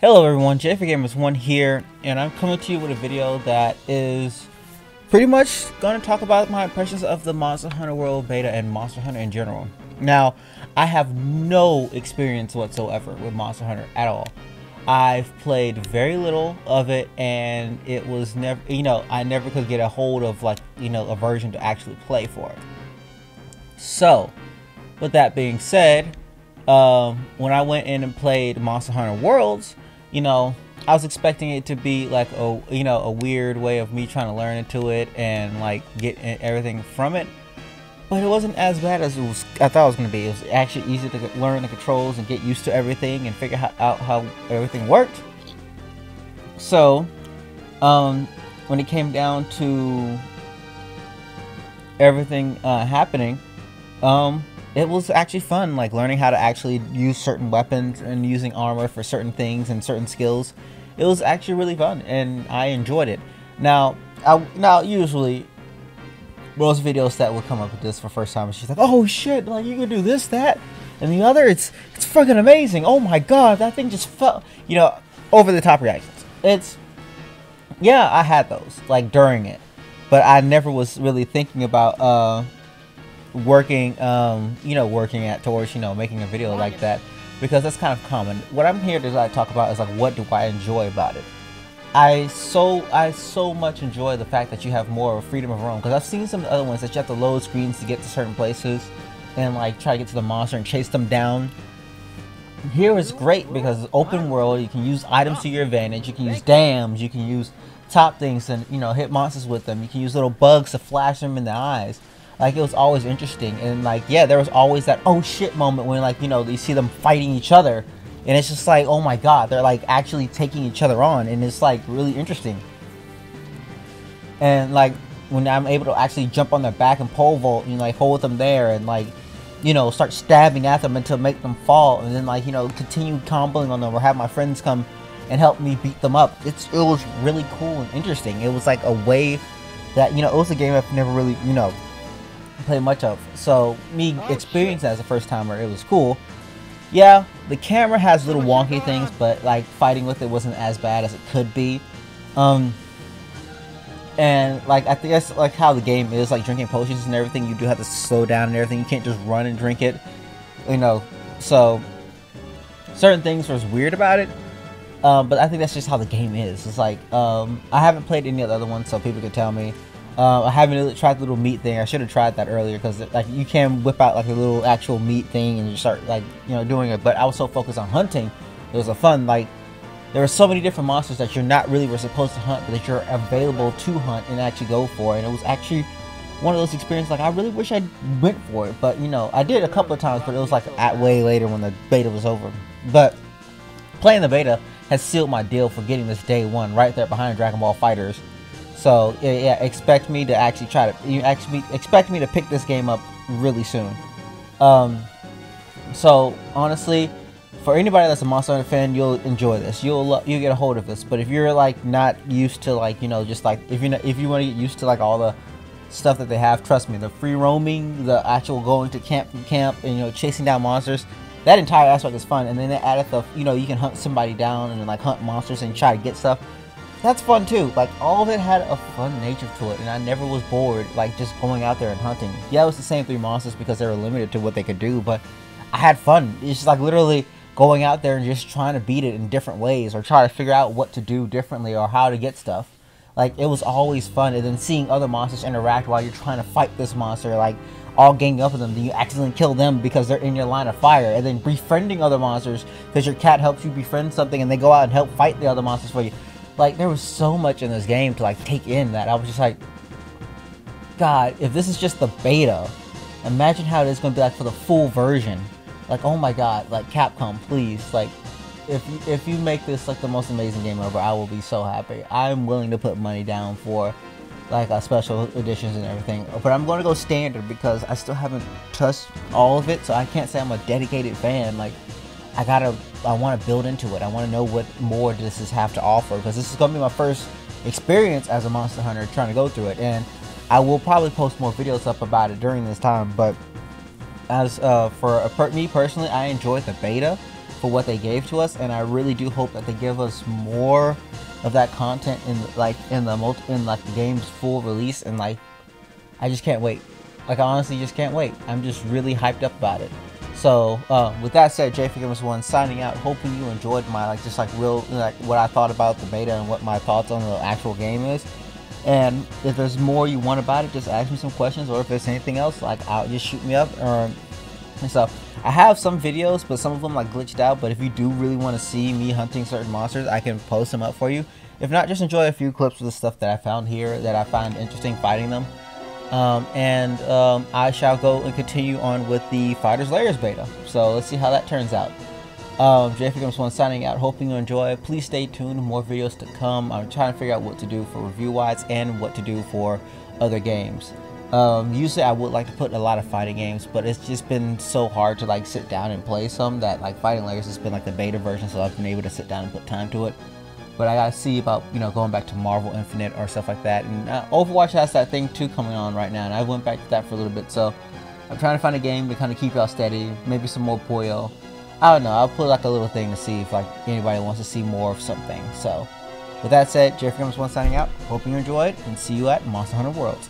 Hello everyone, JFGamers1 here, and I'm coming to you with a video that is pretty much going to talk about my impressions of the Monster Hunter World Beta and Monster Hunter in general. Now, I have no experience whatsoever with Monster Hunter at all. I've played very little of it, and it was never, I never could get a hold of a version to actually play for it. So, with that being said, when I went in and played Monster Hunter Worlds, I was expecting it to be like a weird way of me trying to learn into it and like get everything from it. But it wasn't as bad as I thought it was going to be. It was actually easy to learn the controls and get used to everything and figure out how everything worked. So, when it came down to everything happening, it was actually fun, like learning how to actually use certain weapons and using armor for certain things and certain skills. It was actually really fun, and I enjoyed it. Now usually most videos that will come up with this for first time, she's like, "Oh shit! Like you can do this, that, and the other. It's fucking amazing! Oh my god, that thing just felt, over the top reactions." Yeah, I had those like during it, but I never was really thinking about working towards making a video like that, because that's kind of common. What I'm here to talk about is like, what do I enjoy about it? I so much enjoy the fact that you have more freedom of roam, because I've seen some other ones that you have to load screens to get to certain places and like try to get to the monster and chase them down. Here is great because it's open world. You can use items to your advantage. You can use dams. You can use top things and hit monsters with them. You can use little bugs to flash them in the eyes. Like, it was always interesting, and like, yeah, there was always that oh shit moment when like you see them fighting each other, and it's just like, oh my god, they're like actually taking each other on, and it's like really interesting. And like when I'm able to actually jump on their back and pole vault and like hold them there and like start stabbing at them until make them fall, and then like continue comboing on them or have my friends come and help me beat them up. It was really cool and interesting. It was like a way that it was a game I've never really play much of, so me experiencing as a first timer, it was cool. Yeah, the camera has little wonky things, but like fighting with it wasn't as bad as it could be. And like I think that's like how the game is, like drinking potions and everything. You do have to slow down and everything. You can't just run and drink it, so certain things was weird about it. But I think that's just how the game is. It's like I haven't played any of the other ones, so people could tell me. I haven't really tried the little meat thing. I should have tried that earlier, because like you can whip out like a little actual meat thing and you start like doing it. But I was so focused on hunting, it was a fun, like there were so many different monsters that you're not really were supposed to hunt, but that you're available to hunt and actually go for. And it was actually one of those experiences like I really wish I went for it, but I did a couple of times, but it was like at way later when the beta was over. But playing the beta has sealed my deal for getting this day one right there behind Dragon Ball FighterZ. So yeah, expect me to actually expect me to pick this game up really soon. So honestly, for anybody that's a Monster Hunter fan, you'll enjoy this. You'll get a hold of this. But if you're like not used to like just like if you want to get used to like all the stuff that they have, trust me, the free roaming, the actual going to camp from camp, and chasing down monsters, that entire aspect is fun. And then they added the you can hunt somebody down and then like hunt monsters and try to get stuff. That's fun too. Like, all of it had a fun nature to it, and I never was bored like just going out there and hunting. Yeah, it was the same 3 monsters because they were limited to what they could do, but I had fun. It's just like literally going out there and just trying to beat it in different ways, or try to figure out what to do differently or how to get stuff. Like, it was always fun. And then seeing other monsters interact while you're trying to fight this monster, like all ganging up with them, then you accidentally kill them because they're in your line of fire, and then befriending other monsters because your cat helps you befriend something and they go out and help fight the other monsters for you. Like, there was so much in this game to like take in that I was just like, God, if this is just the beta, imagine how it is going to be like for the full version. Like, oh my God, like Capcom, please, like if you make this like the most amazing game ever, I will be so happy. I'm willing to put money down for like special editions and everything, but I'm going to go standard because I still haven't touched all of it, so I can't say I'm a dedicated fan. Like, I want to build into it. I want to know what more this is have to offer, because this is going to be my first experience as a Monster Hunter trying to go through it, and I will probably post more videos up about it during this time. But as for me personally, I enjoyed the beta for what they gave to us, and I really do hope that they give us more of that content in the game's full release. And like, I just can't wait. Like, I honestly just can't wait. I'm just really hyped up about it. So with that said, JFakeGamers1 signing out. Hoping you enjoyed my what I thought about the beta and what my thoughts on the actual game is. And if there's more you want about it, just ask me some questions, or if there's anything else, like, I'll just shoot me up and stuff. I have some videos, but some of them like glitched out. But if you do really want to see me hunting certain monsters, I can post them up for you. If not, just enjoy a few clips of the stuff that I found here that I find interesting fighting them. I shall go and continue on with the Fighters Layers beta. So let's see how that turns out. JFakeGamers1 signing out. Hoping you enjoy. Please stay tuned. More videos to come. I'm trying to figure out what to do for review-wise and what to do for other games. Usually I would like to put a lot of fighting games, but it's just been so hard to like sit down and play some that like Fighting Layers has been like the beta version, so I've been able to sit down and put time to it. But I gotta see about, you know, going back to Marvel Infinite or stuff like that. And Overwatch has that thing too coming on right now, and I went back to that for a little bit. So I'm trying to find a game to kind of keep y'all steady. Maybe some more Puyo. I don't know. I'll put like a little thing to see if like anybody wants to see more of something. So with that said, JFakeGamers1 signing out. Hope you enjoyed, and see you at Monster Hunter Worlds.